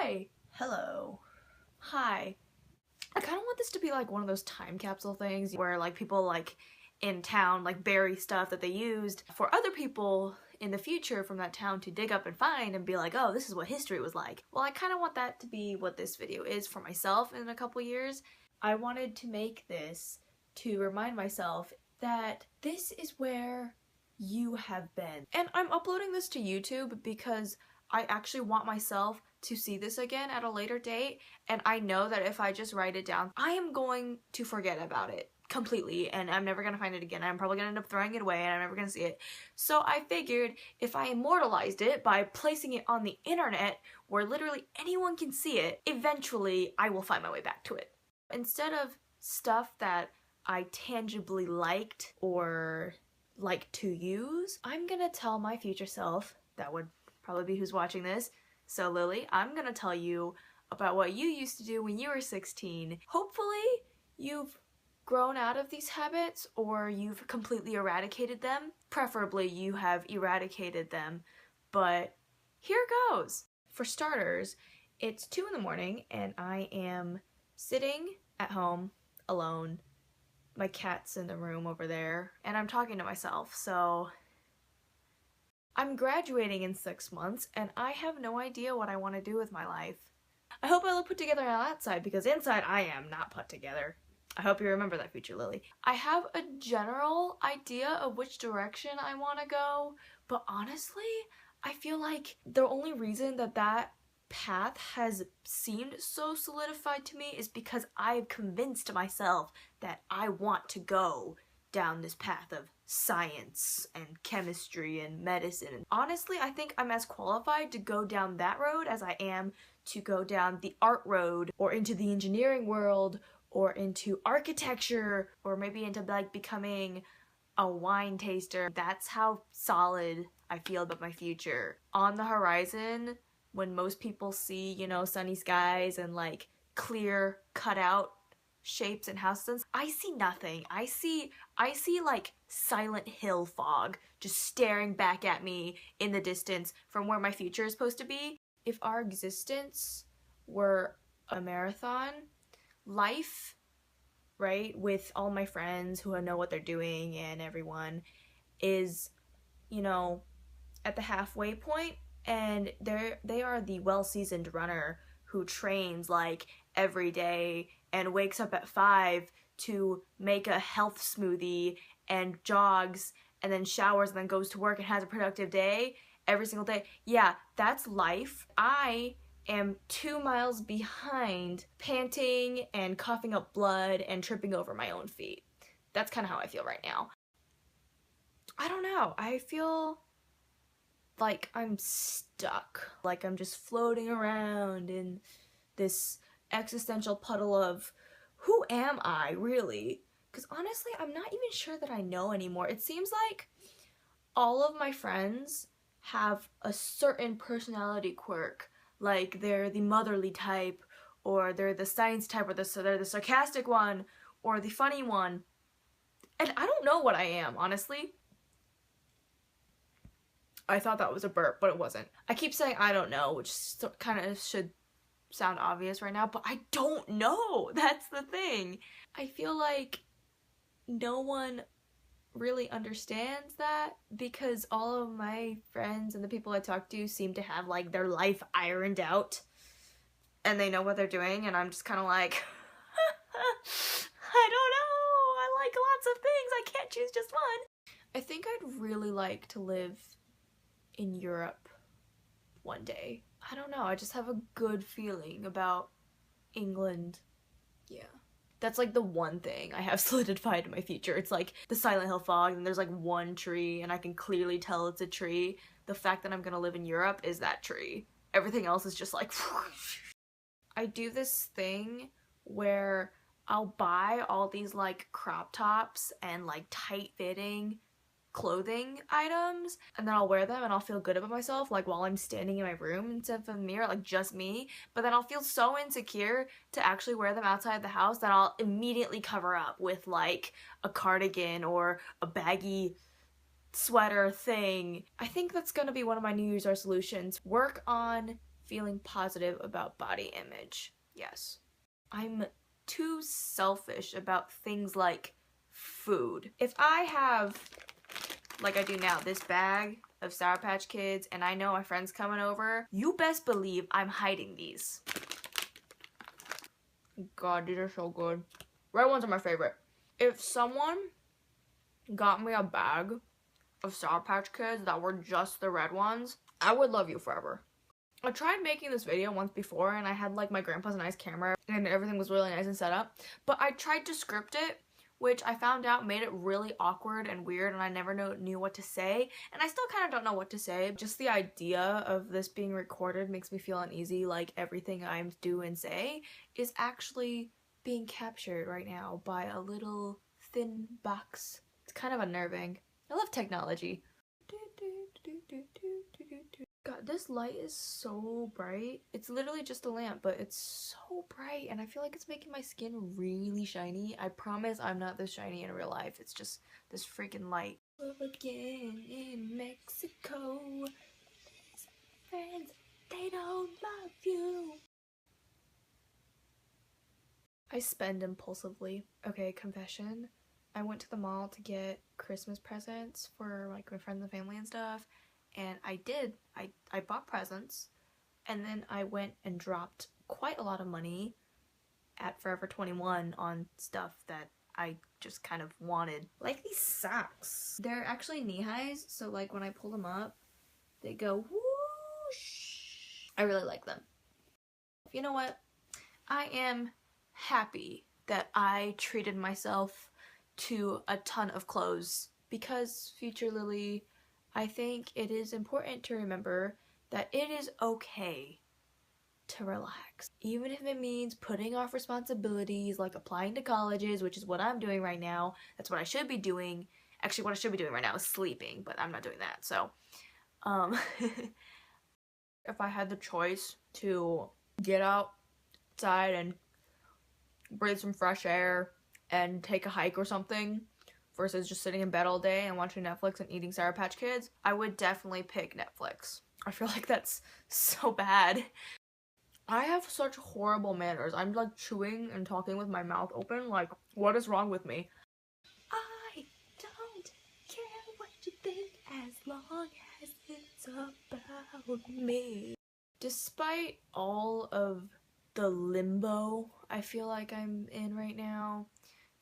Hi. Hello. Hi. I kind of want this to be like one of those time capsule things where like people like in town like bury stuff that they used for other people in the future from that town to dig up and find and be like, oh, this is what history was like. Well, I kind of want that to be what this video is for myself in a couple years. I wanted to make this to remind myself that this is where you have been. And I'm uploading this to YouTube because I actually want myself to see this again at a later date, and I know that if I just write it down, I am going to forget about it completely, and I'm never gonna find it again. I'm probably gonna end up throwing it away and I'm never gonna see it. So I figured if I immortalized it by placing it on the internet where literally anyone can see it, eventually I will find my way back to it. Instead of stuff that I tangibly liked or like to use, I'm gonna tell my future self, that would probably be who's watching this, so Lily, I'm gonna tell you about what you used to do when you were 16. Hopefully you've grown out of these habits or you've completely eradicated them. Preferably you have eradicated them, but here goes. For starters, it's 2 in the morning and I am sitting at home alone. My cat's in the room over there and I'm talking to myself, so I'm graduating in 6 months and I have no idea what I want to do with my life. I hope I look put together on that side because inside I am not put together. I hope you remember that, future Lily. I have a general idea of which direction I want to go, but honestly, I feel like the only reason that path has seemed so solidified to me is because I've convinced myself that I want to go down this path of science and chemistry and medicine. And honestly, I think I'm as qualified to go down that road as I am to go down the art road or into the engineering world or into architecture or maybe into like becoming a wine taster. That's how solid I feel about my future. On the horizon, when most people see, you know, sunny skies and like clear cutout shapes and houses, I see nothing. I see like Silent Hill fog just staring back at me in the distance from where my future is supposed to be. If our existence were a marathon, life, right, with all my friends who know what they're doing and everyone is, you know, at the halfway point, and they are the well-seasoned runner who trains like every day and wakes up at 5 to make a health smoothie and jogs and then showers and then goes to work and has a productive day every single day. Yeah, that's life. I am 2 miles behind, panting and coughing up blood and tripping over my own feet. That's kind of how I feel right now. I don't know. I feel like I'm stuck. Like I'm just floating around in this existential puddle of who am I really? Because honestly, I'm not even sure that I know anymore. It seems like all of my friends have a certain personality quirk. Like they're the motherly type, or they're the science type, or they're the sarcastic one, or the funny one. And I don't know what I am, honestly. I thought that was a burp, but it wasn't. I keep saying I don't know, which kind of should sound obvious right now, but I don't know. That's the thing. I feel like no one really understands that because all of my friends and the people I talk to seem to have like their life ironed out and they know what they're doing, and I'm just kind of like I don't know. I like lots of things. I can't choose just one. I think I'd really like to live in Europe one day. I don't know, I just have a good feeling about England. Yeah. That's like the one thing I have solidified in my future. It's like the Silent Hill fog and there's like one tree and I can clearly tell it's a tree. The fact that I'm gonna live in Europe is that tree. Everything else is just like I do this thing where I'll buy all these like crop tops and like tight fitting clothing items and then I'll wear them and I'll feel good about myself like while I'm standing in my room instead of a mirror, like just me, but then I'll feel so insecure to actually wear them outside the house that I'll immediately cover up with like a cardigan or a baggy sweater thing. I think that's gonna be one of my New Year's resolutions. Work on feeling positive about body image. Yes. I'm too selfish about things like food. If I have, like I do now, this bag of Sour Patch Kids and I know my friend's coming over, you best believe I'm hiding these. God, these are so good. Red ones are my favorite. If someone got me a bag of Sour Patch Kids that were just the red ones, I would love you forever. I tried making this video once before and I had like my grandpa's nice camera and everything was really nice and set up, but I tried to script it, which I found out made it really awkward and weird, and I never knew what to say, and I still kind of don't know what to say. Just the idea of this being recorded makes me feel uneasy, like everything I do and say is actually being captured right now by a little thin box. It's kind of unnerving. I love technology. God, this light is so bright. It's literally just a lamp, but it's so bright and I feel like it's making my skin really shiny. I promise I'm not this shiny in real life. It's just this freaking light. Again in Mexico, friends, they don't love you. I spend impulsively. Okay, confession. I went to the mall to get Christmas presents for like my friends and family and stuff. And I did. I bought presents, and then I went and dropped quite a lot of money at Forever 21 on stuff that I just kind of wanted. Like these socks. They're actually knee-highs, so like when I pull them up, they go whoosh. I really like them. You know what? I am happy that I treated myself to a ton of clothes because, future Lily, I think it is important to remember that it is okay to relax. Even if it means putting off responsibilities like applying to colleges, which is what I'm doing right now. That's what I should be doing. Actually, what I should be doing right now is sleeping, but I'm not doing that. So, if I had the choice to get outside and breathe some fresh air and take a hike or something, versus just sitting in bed all day and watching Netflix and eating Sour Patch Kids, I would definitely pick Netflix. I feel like that's so bad. I have such horrible manners. I'm like chewing and talking with my mouth open. Like, what is wrong with me? I don't care what you think as long as it's about me. Despite all of the limbo I feel like I'm in right now,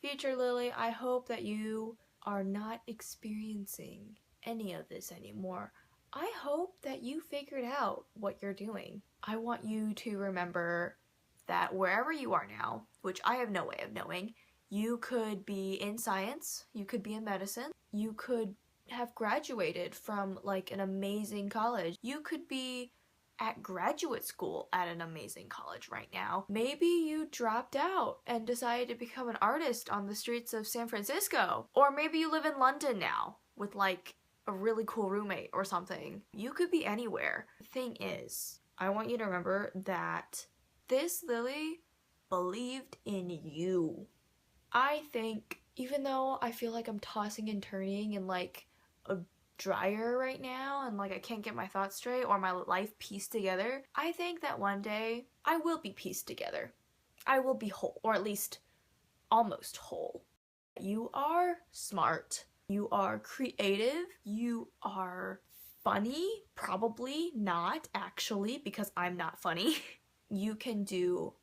future Lily, I hope that you are not experiencing any of this anymore. I hope that you figured out what you're doing. I want you to remember that wherever you are now, which I have no way of knowing, you could be in science, you could be in medicine, you could have graduated from like an amazing college, you could be at graduate school at an amazing college right now. Maybe you dropped out and decided to become an artist on the streets of San Francisco. Or maybe you live in London now with like a really cool roommate or something. You could be anywhere. The thing is, I want you to remember that this Lily believed in you. I think even though I feel like I'm tossing and turning in like a dryer right now and like I can't get my thoughts straight or my life pieced together, I think that one day I will be pieced together. I will be whole, or at least almost whole. You are smart, you are creative, you are funny, probably not actually because I'm not funny. You can do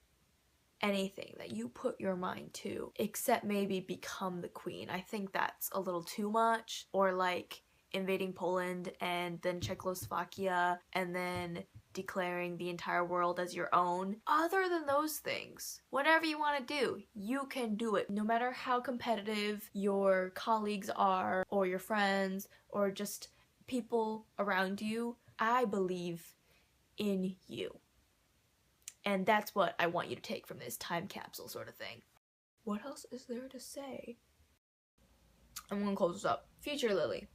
anything that you put your mind to, except maybe become the queen. I think that's a little too much, or like invading Poland and then Czechoslovakia and then declaring the entire world as your own. Other than those things, whatever you want to do, you can do it. No matter how competitive your colleagues are or your friends or just people around you, I believe in you. And that's what I want you to take from this time capsule sort of thing. What else is there to say? I'm gonna close this up. Future Lily,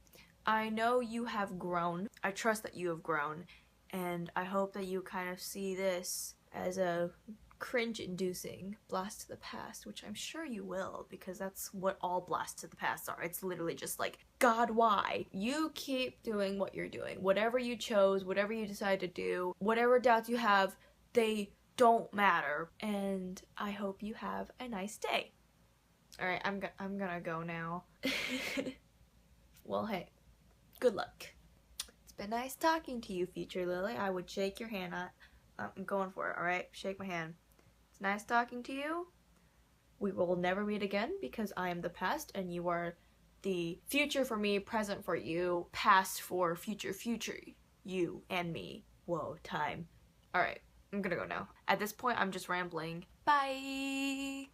I know you have grown. I trust that you have grown, and I hope that you kind of see this as a cringe-inducing blasts to the past, which I'm sure you will, because that's what all blasts to the past are. It's literally just like, God, why? You keep doing what you're doing. Whatever you chose, whatever you decide to do, whatever doubts you have, they don't matter. And I hope you have a nice day. Alright, I'm gonna go now. Well, hey, good luck. It's been nice talking to you, future Lily. I would shake your hand. I'm going for it, alright? Shake my hand. It's nice talking to you. We will never meet again because I am the past and you are the future for me, present for you, past for future you and me. Whoa, time. Alright, I'm gonna go now. At this point, I'm just rambling. Bye!